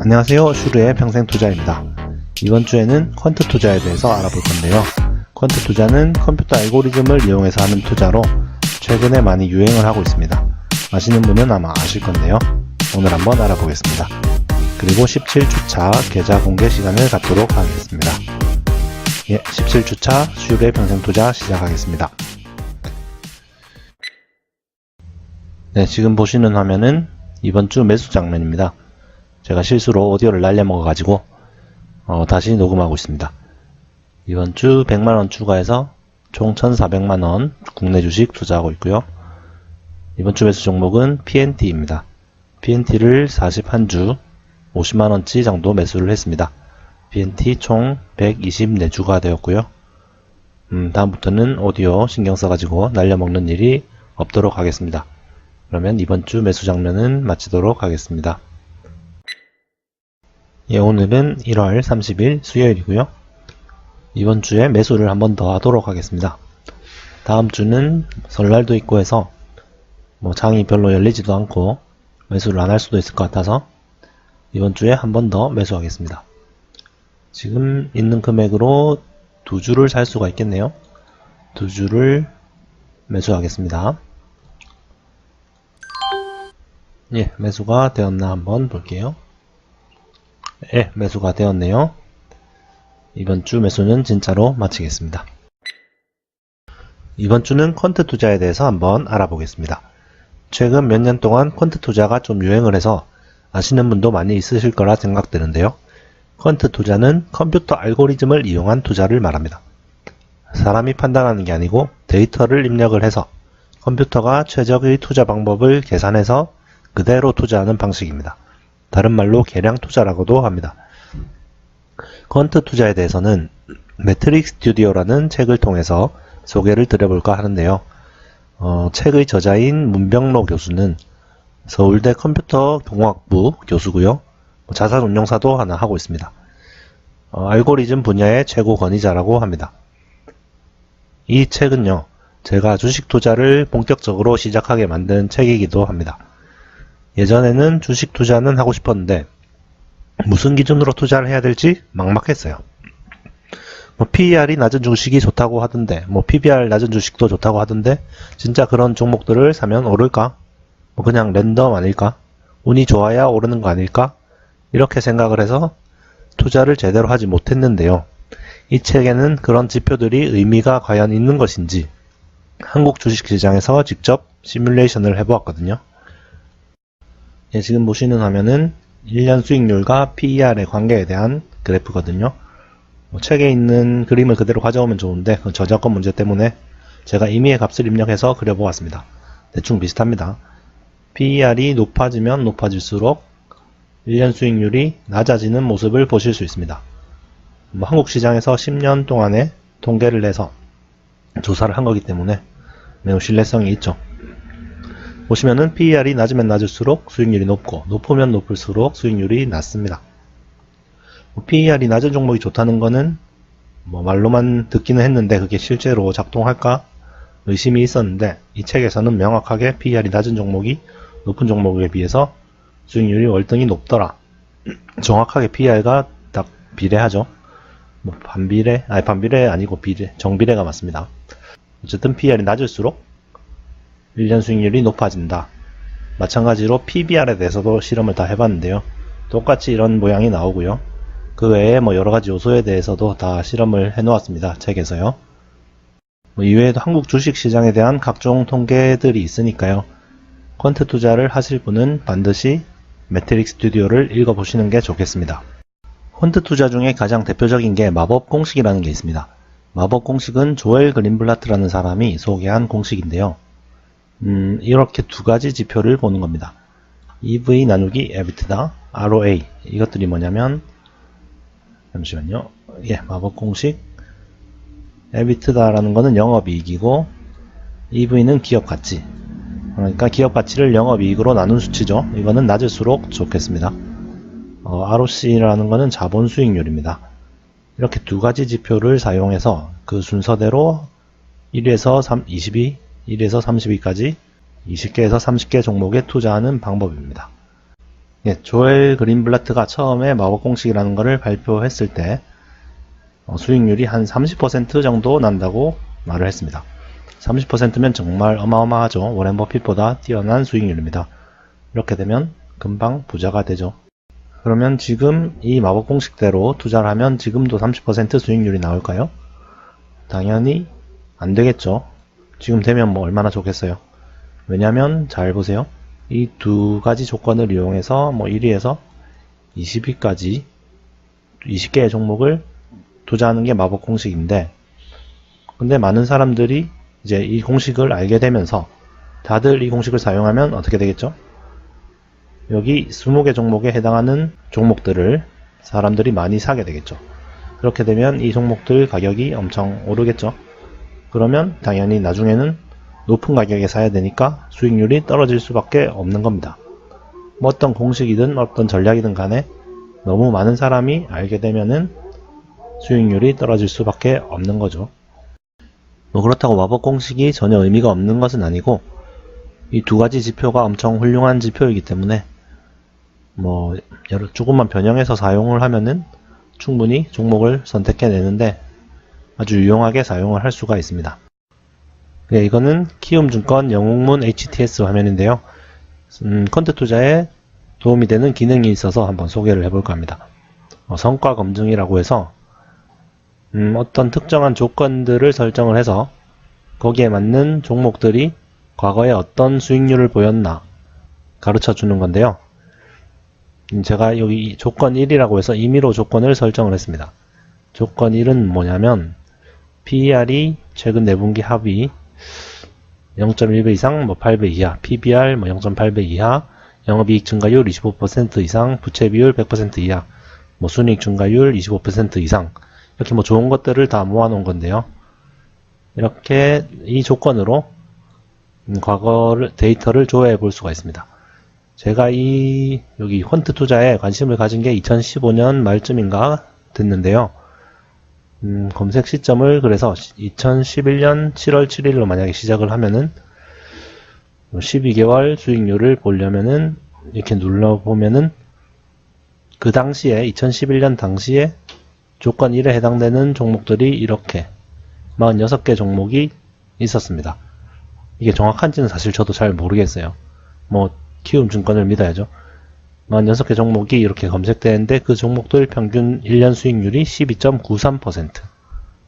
안녕하세요, 슈르의 평생투자입니다. 이번 주에는 퀀트 투자에 대해서 알아볼 건데요. 퀀트 투자는 컴퓨터 알고리즘을 이용해서 하는 투자로 최근에 많이 유행을 하고 있습니다. 아시는 분은 아마 아실 건데요. 오늘 한번 알아보겠습니다. 그리고 17주차 계좌 공개 시간을 갖도록 하겠습니다. 17주차 슈르의 평생투자 시작하겠습니다. 네, 지금 보시는 화면은 이번 주 매수 장면입니다. 제가 실수로 오디오를 날려먹어가지고 다시 녹음하고 있습니다. 이번 주 100만원 추가해서 총 1400만원 국내 주식 투자하고 있고요. 이번 주 매수 종목은 PNT입니다. PNT를 41주 50만원치 정도 매수를 했습니다. PNT 총 124주가 되었고요. 다음부터는 오디오 신경 써가지고 날려먹는 일이 없도록 하겠습니다. 그러면 이번 주 매수 장면은 마치도록 하겠습니다. 오늘은 1월 30일 수요일이고요. 이번 주에 매수를 한 번 더 하도록 하겠습니다. 다음 주는 설날도 있고 해서 장이 별로 열리지도 않고 매수를 안 할 수도 있을 것 같아서 이번 주에 한 번 더 매수하겠습니다. 지금 있는 금액으로 2주를 살 수가 있겠네요. 2주를 매수하겠습니다. 매수가 되었나 한번 볼게요. 매수가 되었네요. 이번 주 매수는 진짜로 마치겠습니다. 이번 주는 퀀트 투자에 대해서 한번 알아보겠습니다. 최근 몇 년 동안 퀀트 투자가 좀 유행을 해서 아시는 분도 많이 있으실 거라 생각되는데요. 퀀트 투자는 컴퓨터 알고리즘을 이용한 투자를 말합니다. 사람이 판단하는 게 아니고 데이터를 입력을 해서 컴퓨터가 최적의 투자 방법을 계산해서 그대로 투자하는 방식입니다. 다른 말로 계량 투자라고도 합니다. 퀀트 투자에 대해서는 매트릭 스튜디오라는 책을 통해서 소개를 드려볼까 하는데요. 책의 저자인 문병로 교수는 서울대 컴퓨터공학부 교수고요. 자산운용사도 하나 하고 있습니다. 알고리즘 분야의 최고 권위자라고 합니다. 이 책은요, 제가 주식 투자를 본격적으로 시작하게 만든 책이기도 합니다. 예전에는 주식 투자는 하고 싶었는데 무슨 기준으로 투자를 해야 될지 막막했어요. PER이 낮은 주식이 좋다고 하던데 PBR 낮은 주식도 좋다고 하던데 진짜 그런 종목들을 사면 오를까? 그냥 랜덤 아닐까? 운이 좋아야 오르는 거 아닐까? 이렇게 생각을 해서 투자를 제대로 하지 못했는데요. 이 책에는 그런 지표들이 의미가 과연 있는 것인지 한국 주식시장에서 직접 시뮬레이션을 해보았거든요. 지금 보시는 화면은 1년 수익률과 PER의 관계에 대한 그래프거든요. 책에 있는 그림을 그대로 가져오면 좋은데 그 저작권 문제 때문에 제가 임의의 값을 입력해서 그려보았습니다. 대충 비슷합니다. PER이 높아지면 높아질수록 1년 수익률이 낮아지는 모습을 보실 수 있습니다. 한국 시장에서 10년 동안의 통계를 내서 조사를 한 거기 때문에 매우 신뢰성이 있죠. 보시면은 PER이 낮으면 낮을수록 수익률이 높고 높으면 높을수록 수익률이 낮습니다. PER이 낮은 종목이 좋다는 거는 말로만 듣기는 했는데 그게 실제로 작동할까 의심이 있었는데 이 책에서는 명확하게 PER이 낮은 종목이 높은 종목에 비해서 수익률이 월등히 높더라. 정확하게 PER가 딱 비례하죠. 반비례 아니고 비례, 정비례가 맞습니다. 어쨌든 PER이 낮을수록 1년 수익률이 높아진다. 마찬가지로 PBR에 대해서도 실험을 다 해봤는데요. 똑같이 이런 모양이 나오고요. 그 외에 여러가지 요소에 대해서도 다 실험을 해놓았습니다. 책에서요. 이외에도 한국 주식시장에 대한 각종 통계들이 있으니까요. 퀀트 투자를 하실 분은 반드시 매트릭 스튜디오를 읽어보시는 게 좋겠습니다. 퀀트 투자 중에 가장 대표적인 게 마법 공식이라는 게 있습니다. 마법 공식은 조엘 그린블라트라는 사람이 소개한 공식인데요. 이렇게 두 가지 지표를 보는 겁니다. EV 나누기 EBITDA, ROA. 이것들이 뭐냐면, 잠시만요. 마법 공식. EBITDA라는 거는 영업이익이고, EV는 기업 가치. 그러니까 기업 가치를 영업이익으로 나눈 수치죠. 이거는 낮을수록 좋겠습니다. ROC라는 거는 자본 수익률입니다. 이렇게 두 가지 지표를 사용해서 그 순서대로 1에서 32, 1에서 32까지 20개에서 30개 종목에 투자하는 방법입니다. 예, 조엘 그린블라트가 처음에 마법 공식이라는 것을 발표했을 때 수익률이 한 30% 정도 난다고 말을 했습니다. 30%면 정말 어마어마하죠. 워렌 버핏보다 뛰어난 수익률입니다. 이렇게 되면 금방 부자가 되죠. 그러면 지금 이 마법 공식대로 투자를 하면 지금도 30% 수익률이 나올까요? 당연히 안 되겠죠. 지금 되면 뭐 얼마나 좋겠어요. 왜냐면 잘 보세요. 이 두 가지 조건을 이용해서 뭐 1위에서 20위까지 20개의 종목을 투자하는 게 마법 공식인데, 근데 많은 사람들이 이제 이 공식을 알게 되면서 다들 이 공식을 사용하면 어떻게 되겠죠? 여기 20개 종목에 해당하는 종목들을 사람들이 많이 사게 되겠죠. 그렇게 되면 이 종목들 가격이 엄청 오르겠죠. 그러면 당연히 나중에는 높은 가격에 사야 되니까 수익률이 떨어질 수밖에 없는 겁니다. 뭐 어떤 공식이든 어떤 전략이든 간에 너무 많은 사람이 알게 되면은 수익률이 떨어질 수밖에 없는 거죠. 뭐 그렇다고 마법 공식이 전혀 의미가 없는 것은 아니고, 이 두 가지 지표가 엄청 훌륭한 지표이기 때문에 뭐 조금만 변형해서 사용을 하면은 충분히 종목을 선택해내는데 아주 유용하게 사용을 할 수가 있습니다. 네, 이거는 키움증권 영웅문 HTS 화면인데요. 퀀트 투자에 도움이 되는 기능이 있어서 한번 소개를 해볼까 합니다. 성과 검증이라고 해서 어떤 특정한 조건들을 설정을 해서 거기에 맞는 종목들이 과거에 어떤 수익률을 보였나 가르쳐 주는 건데요. 제가 여기 조건 1이라고 해서 임의로 조건을 설정을 했습니다. 조건 1은 뭐냐면 PER이 최근 4분기 합이 0.1배 이상, 8배 이하, PBR 0.8배 이하, 영업이익 증가율 25% 이상, 부채 비율 100% 이하, 순이익 증가율 25% 이상, 이렇게 좋은 것들을 다 모아놓은 건데요. 이렇게 이 조건으로 과거 데이터를 조회해 볼 수가 있습니다. 제가 여기 퀀트 투자에 관심을 가진 게 2015년 말쯤인가 됐는데요. 검색 시점을 그래서 2011년 7월 7일로 만약에 시작을 하면은 12개월 수익률을 보려면은 이렇게 눌러보면은 그 당시에 2011년 당시에 조건 1에 해당되는 종목들이 이렇게 46개 종목이 있었습니다. 이게 정확한지는 사실 저도 잘 모르겠어요. 키움증권을 믿어야죠. 46개 종목이 이렇게 검색되는데 그 종목들 평균 1년 수익률이 12.93%.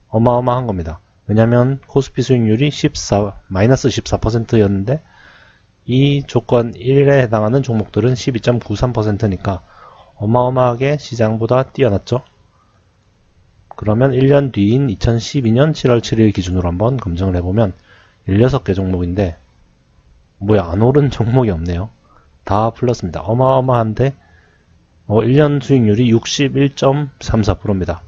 어마어마한 겁니다. 왜냐면 코스피 수익률이 마이너스 14%였는데 이 조건 1에 해당하는 종목들은 12.93%니까 어마어마하게 시장보다 뛰어났죠. 그러면 1년 뒤인 2012년 7월 7일 기준으로 한번 검증을 해보면 16개 종목인데 안 오른 종목이 없네요. 다 플러스입니다. 어마어마한데 1년 수익률이 61.34%입니다.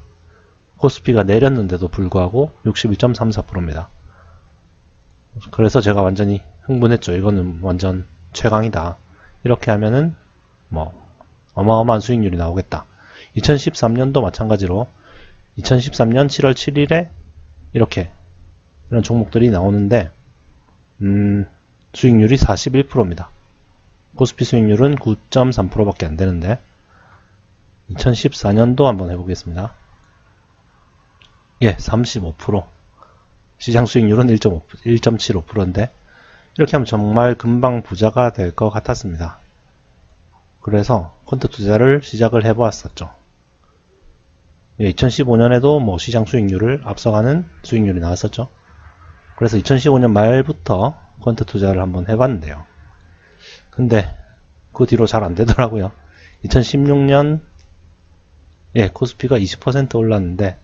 코스피가 내렸는데도 불구하고 61.34%입니다. 그래서 제가 완전히 흥분했죠. 이거는 완전 최강이다. 이렇게 하면은 어마어마한 수익률이 나오겠다. 2013년도 마찬가지로 2013년 7월 7일에 이렇게 이런 종목들이 나오는데 수익률이 41%입니다. 코스피 수익률은 9.3%밖에 안 되는데 2014년도 한번 해보겠습니다. 예, 35%. 시장 수익률은 1.75%인데 이렇게 하면 정말 금방 부자가 될 것 같았습니다. 그래서 퀀트 투자를 시작을 해보았었죠. 예, 2015년에도 시장 수익률을 앞서가는 수익률이 나왔었죠. 그래서 2015년 말부터 퀀트 투자를 한번 해봤는데요. 근데 그 뒤로 잘 안되더라고요. 2016년 코스피가 20% 올랐는데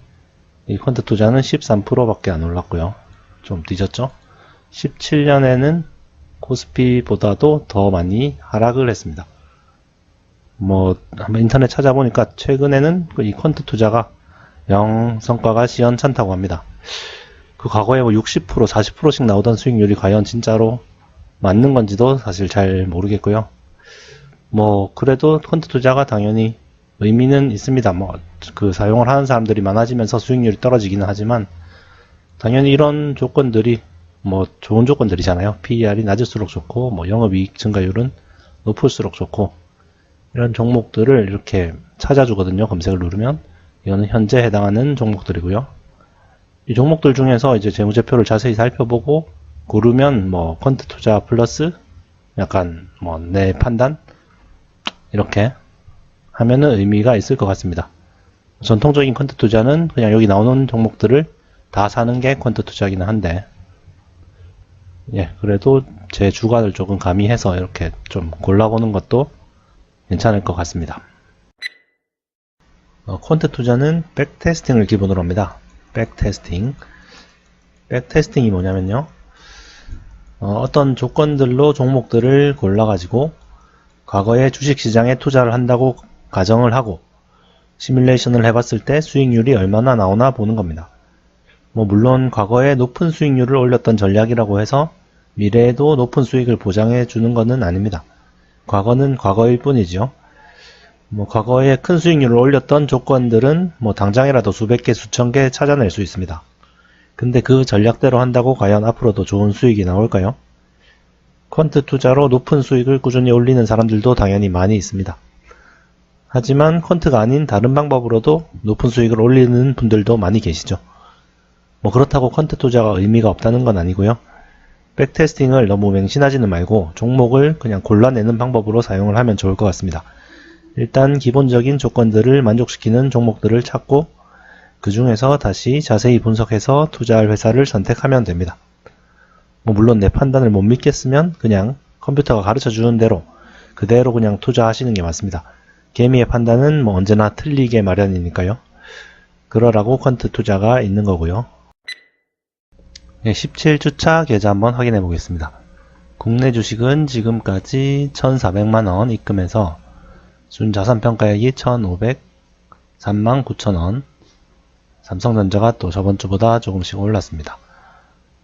이 퀀트 투자는 13%밖에 안 올랐고요. 좀 뒤졌죠. 17년에는 코스피보다도 더 많이 하락을 했습니다. 한번 인터넷 찾아보니까 최근에는 이 퀀트 투자가 영 성과가 시원찮다고 합니다. 그 과거에 60%, 40%씩 나오던 수익률이 과연 진짜로 맞는 건지도 사실 잘 모르겠고요. 그래도 퀀트 투자가 당연히 의미는 있습니다. 사용을 하는 사람들이 많아지면서 수익률이 떨어지기는 하지만 당연히 이런 조건들이 뭐 좋은 조건들이잖아요. PER이 낮을수록 좋고 뭐 영업이익 증가율은 높을수록 좋고 이런 종목들을 이렇게 찾아주거든요. 검색을 누르면 이거는 현재 해당하는 종목들이고요. 이 종목들 중에서 이제 재무제표를 자세히 살펴보고 고르면 뭐 퀀트 투자 플러스 약간 뭐 내 판단 이렇게 하면은 의미가 있을 것 같습니다. 전통적인 퀀트 투자는 그냥 여기 나오는 종목들을 다 사는 게 퀀트 투자이기는 한데, 예, 그래도 제 주관을 조금 가미해서 이렇게 좀 골라보는 것도 괜찮을 것 같습니다. 퀀트 투자는 백테스팅을 기본으로 합니다. 백테스팅. 백테스팅이 뭐냐면요. 어떤 조건들로 종목들을 골라가지고 과거에 주식시장에 투자를 한다고 가정을 하고 시뮬레이션을 해봤을 때 수익률이 얼마나 나오나 보는 겁니다. 뭐 물론 과거에 높은 수익률을 올렸던 전략이라고 해서 미래에도 높은 수익을 보장해 주는 것은 아닙니다. 과거는 과거일 뿐이죠. 뭐 과거에 큰 수익률을 올렸던 조건들은 뭐 당장이라도 수백 개, 수천 개 찾아낼 수 있습니다. 근데 그 전략대로 한다고 과연 앞으로도 좋은 수익이 나올까요? 퀀트 투자로 높은 수익을 꾸준히 올리는 사람들도 당연히 많이 있습니다. 하지만 퀀트가 아닌 다른 방법으로도 높은 수익을 올리는 분들도 많이 계시죠. 뭐 그렇다고 퀀트 투자가 의미가 없다는 건 아니고요. 백테스팅을 너무 맹신하지는 말고 종목을 그냥 골라내는 방법으로 사용을 하면 좋을 것 같습니다. 일단 기본적인 조건들을 만족시키는 종목들을 찾고 그 중에서 다시 자세히 분석해서 투자할 회사를 선택하면 됩니다. 뭐 물론 내 판단을 못 믿겠으면 그냥 컴퓨터가 가르쳐 주는 대로 그대로 그냥 투자하시는 게 맞습니다. 개미의 판단은 뭐 언제나 틀리게 마련이니까요. 그러라고 퀀트 투자가 있는 거고요. 17주차 계좌 한번 확인해 보겠습니다. 국내 주식은 지금까지 1,400만원 입금해서 순자산평가액이 1,503만9천원, 삼성전자가 또 저번주보다 조금씩 올랐습니다.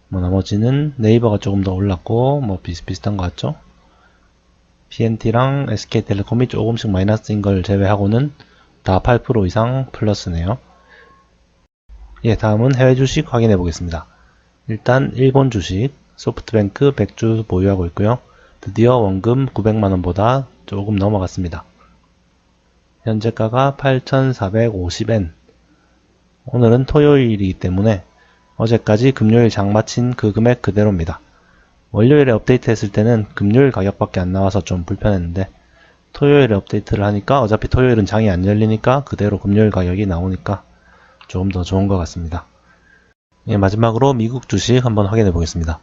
뭐 나머지는 네이버가 조금 더 올랐고 뭐 비슷비슷한 것 같죠? PNT랑 SK텔레콤이 조금씩 마이너스인 걸 제외하고는 다 8% 이상 플러스네요. 예, 다음은 해외 주식 확인해 보겠습니다. 일단 일본 주식 소프트뱅크 100주 보유하고 있고요. 드디어 원금 900만원보다 조금 넘어갔습니다. 현재가가 8,450엔. 오늘은 토요일이기 때문에 어제까지 금요일 장 마친 그 금액 그대로입니다. 월요일에 업데이트 했을 때는 금요일 가격밖에 안 나와서 좀 불편했는데 토요일에 업데이트를 하니까 어차피 토요일은 장이 안 열리니까 그대로 금요일 가격이 나오니까 조금 더 좋은 것 같습니다. 예, 마지막으로 미국 주식 한번 확인해 보겠습니다.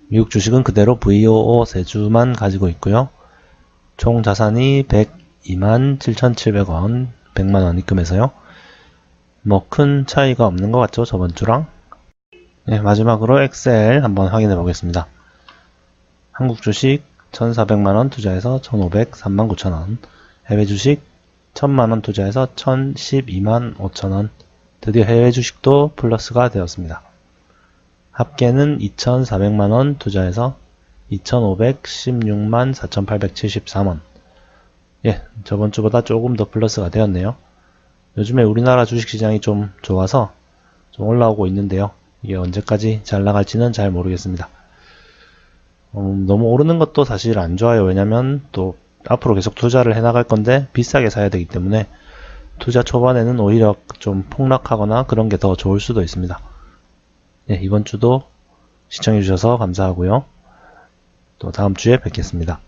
미국 주식은 그대로 VOO 3주만 가지고 있고요. 총 자산이 102만 7,700원, 100만원 입금해서요. 뭐 큰 차이가 없는 것 같죠, 저번주랑. 예, 마지막으로 엑셀 한번 확인해 보겠습니다. 한국 주식 1,400만원 투자해서 1,503만 9천원, 해외 주식 1,000만원 투자해서 1,012만 5천원, 드디어 해외 주식도 플러스가 되었습니다. 합계는 2,400만원 투자해서 2,516만 4,873원. 예, 저번주보다 조금 더 플러스가 되었네요. 요즘에 우리나라 주식시장이 좀 좋아서 좀 올라오고 있는데요. 이게 언제까지 잘 나갈지는 잘 모르겠습니다. 너무 오르는 것도 사실 안 좋아요. 왜냐면 또 앞으로 계속 투자를 해나갈 건데 비싸게 사야 되기 때문에 투자 초반에는 오히려 좀 폭락하거나 그런 게 더 좋을 수도 있습니다. 네, 이번 주도 시청해주셔서 감사하고요. 또 다음 주에 뵙겠습니다.